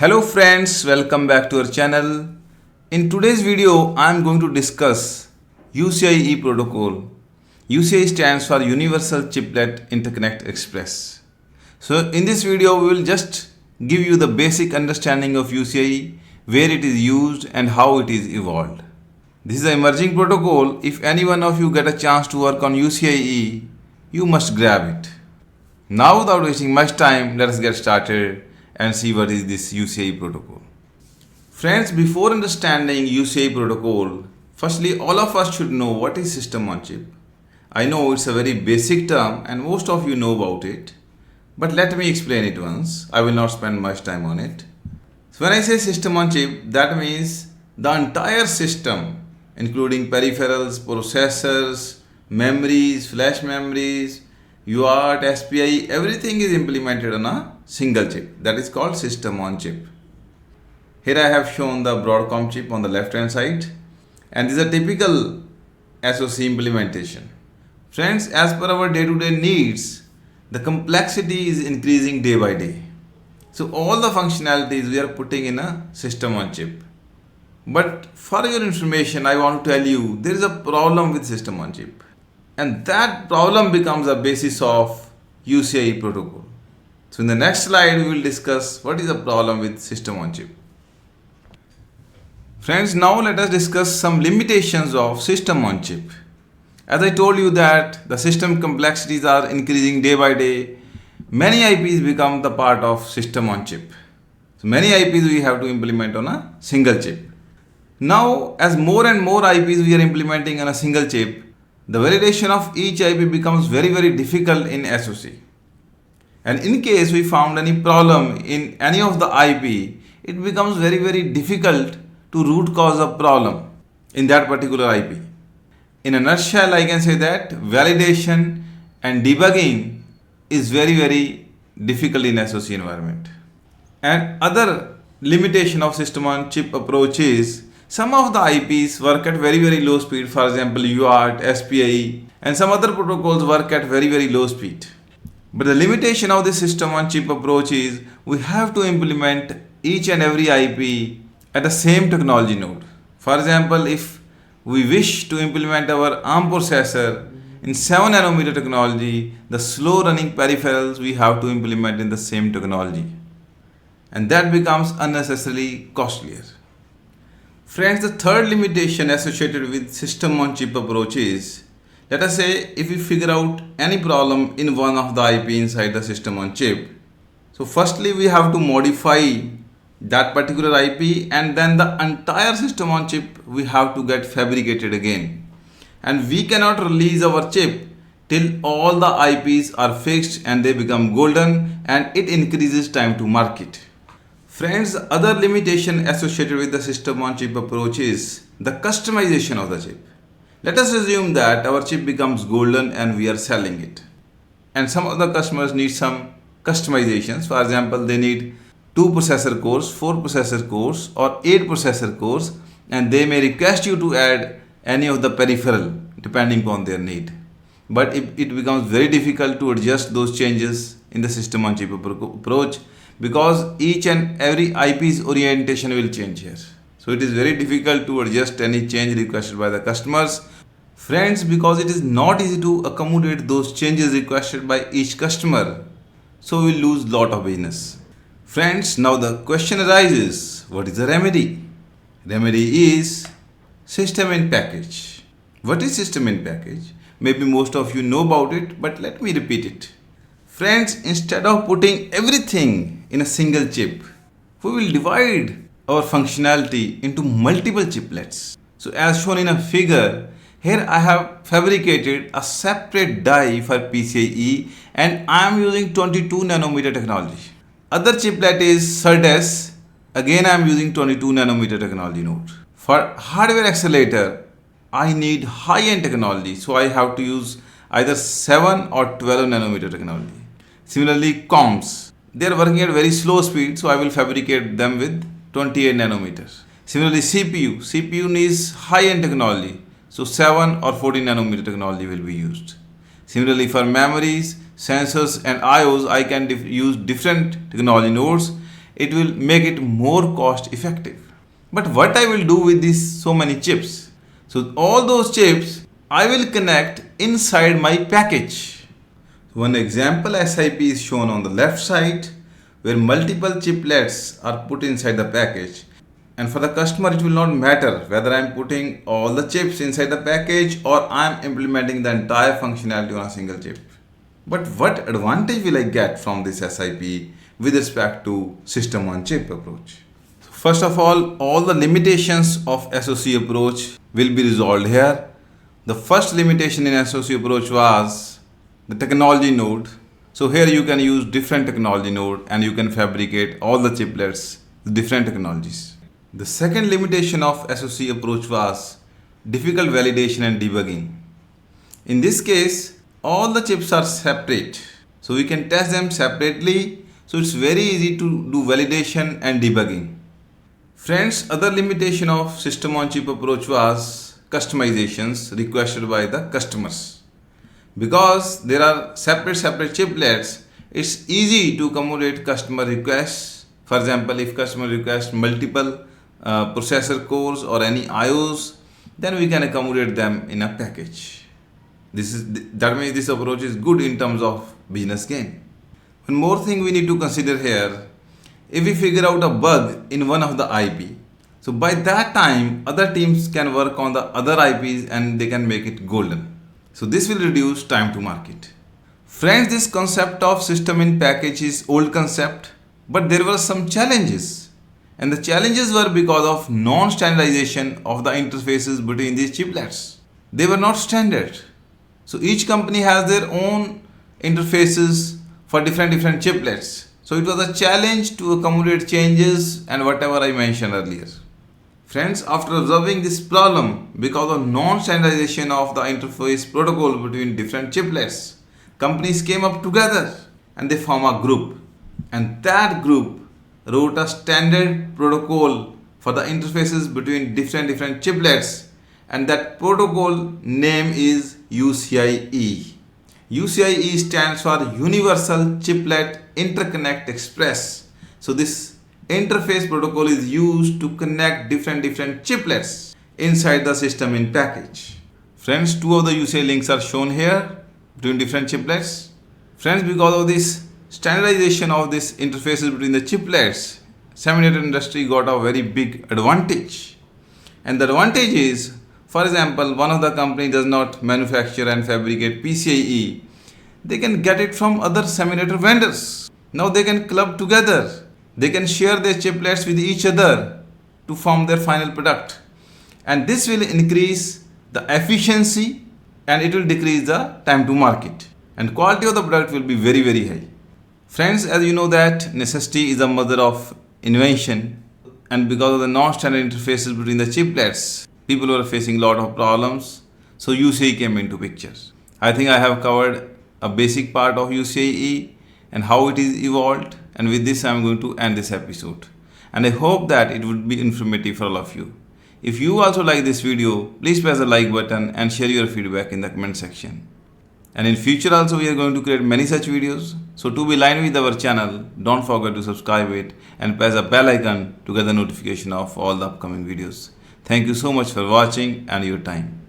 Hello friends, welcome back to our channel. In today's video, I am going to discuss UCIe protocol. UCIe stands for Universal Chiplet Interconnect Express. So in this video, we will just give you the basic understanding of UCIe, where it is used and how it is evolved. This is an emerging protocol. If any one of you get a chance to work on UCIe, you must grab it. Now without wasting much time, let us get started and see what is this UCIe protocol. Friends, before understanding UCIe protocol, firstly all of us should know what is system on chip. I know it's a very basic term and most of you know about it, but let me explain it once. I will not spend much time on it. So when I say system on chip, that means the entire system including peripherals, processors, memories, flash memories, UART, SPI, everything is implemented on a single chip. That is called system on chip. Here I have shown the Broadcom chip on the left hand side, and this is a typical SoC implementation. Friends, as per our day-to-day needs, the complexity is increasing day by day. So all the functionalities we are putting in a system on chip. But for your information, I want to tell you there is a problem with system on chip. And that problem becomes the basis of UCIe protocol. So in the next slide, we will discuss what is the problem with system on chip. Friends, now let us discuss some limitations of system on chip. As I told you that the system complexities are increasing day by day, many IPs become the part of system on chip. So many IPs we have to implement on a single chip. Now, as more and more IPs we are implementing on a single chip, the validation of each IP becomes very difficult in SoC. And in case we found any problem in any of the IP, it becomes very difficult to root cause a problem in that particular IP. In a nutshell, I can say that validation and debugging is very difficult in SoC environment. And other limitation of system on chip approach is some of the IPs work at very low speed, for example UART, SPI, and some other protocols work at very low speed. But the limitation of the system on chip approach is we have to implement each and every IP at the same technology node. For example, if we wish to implement our ARM processor in 7 nanometer technology, the slow running peripherals we have to implement in the same technology. And that becomes unnecessarily costlier. Friends, the third limitation associated with system on chip approach is, let us say if we figure out any problem in one of the IP inside the system on chip. So firstly we have to modify that particular IP, and then the entire system on chip we have to get fabricated again. And we cannot release our chip till all the IPs are fixed and they become golden, and it increases time to market. Friends, other limitation associated with the system on chip approach is the customization of the chip. Let us assume that our chip becomes golden and we are selling it. And some of the customers need some customizations. For example, they need 2 processor cores, 4 processor cores, or 8 processor cores, and they may request you to add any of the peripheral depending upon their need. But it becomes very difficult to adjust those changes in the system on chip approach, because each and every IP's orientation will change here. So it is very difficult to adjust any change requested by the customers. Friends, because it is not easy to accommodate those changes requested by each customer, so we lose lot of business. Friends, now the question arises, what is the remedy? Remedy is system in package. What is system in package? Maybe most of you know about it, but let me repeat it. Friends, instead of putting everything in a single chip, we will divide our functionality into multiple chiplets. So as shown in a figure, here I have fabricated a separate die for PCIe, and I am using 22 nanometer technology. Other chiplet is SerDes. Again I am using 22 nanometer technology node. For hardware accelerator, I need high-end technology, so I have to use either 7 or 12 nanometer technology. Similarly, comms, they are working at very slow speed, so I will fabricate them with 28 nanometers. Similarly, CPU needs high-end technology, so 7 or 14 nanometer technology will be used. Similarly, for memories, sensors and IOs, I can use different technology nodes. it will make it more cost effective. But what I will do with these so many chips? So all those chips I will connect inside my package. One example SIP is shown on the left side where multiple chiplets are put inside the package. And for the customer, it will not matter whether I am putting all the chips inside the package or I am implementing the entire functionality on a single chip. But what advantage will I get from this SIP with respect to system on chip approach? First of all the limitations of SOC approach will be resolved here. The first limitation in SOC approach was the technology node. So here you can use different technology node and you can fabricate all the chiplets with different technologies. The second limitation of SOC approach was difficult validation and debugging. In this case, all the chips are separate. So we can test them separately. So it's very easy to do validation and debugging. Friends, other limitation of system on chip approach was customizations requested by the customers. Because there are separate chiplets, it's easy to accommodate customer requests. For example, if customer requests multiple processor cores or any IOs, then we can accommodate them in a package. That means this approach is good in terms of business gain. One more thing we need to consider here, if we figure out a bug in one of the IP, so by that time other teams can work on the other IPs and they can make it golden. So this will reduce time to market. Friends, this concept of system in package is old concept, but there were some challenges. And the challenges were because of non-standardization of the interfaces between these chiplets. They were not standard. So each company has their own interfaces for different chiplets. So it was a challenge to accommodate changes and whatever I mentioned earlier. Friends, after observing this problem because of non-standardization of the interface protocol between different chiplets, companies came up together and they form a group. And that group wrote a standard protocol for the interfaces between different chiplets, and that protocol name is UCIe. UCIe stands for Universal Chiplet Interconnect Express. So this interface protocol is used to connect different chiplets inside the system in package. Friends, two of the UCI links are shown here between different chiplets. Friends, because of this standardization of these interfaces between the chiplets, semiconductor industry got a very big advantage. And the advantage is, for example, one of the company does not manufacture and fabricate PCIe. They can get it from other semiconductor vendors. Now they can club together. They can share their chiplets with each other to form their final product. And this will increase the efficiency and it will decrease the time to market. And quality of the product will be very, very high. Friends, as you know that necessity is the mother of invention, and because of the non-standard interfaces between the chiplets, people were facing a lot of problems. So UCIe came into picture. I think I have covered a basic part of UCIe and how it is evolved, and with this I am going to end this episode. And I hope that it would be informative for all of you. If you also like this video, please press the like button and share your feedback in the comment section. And in future also we are going to create many such videos. So to be aligned with our channel, don't forget to subscribe it and press the bell icon to get the notification of all the upcoming videos. Thank you so much for watching and your time.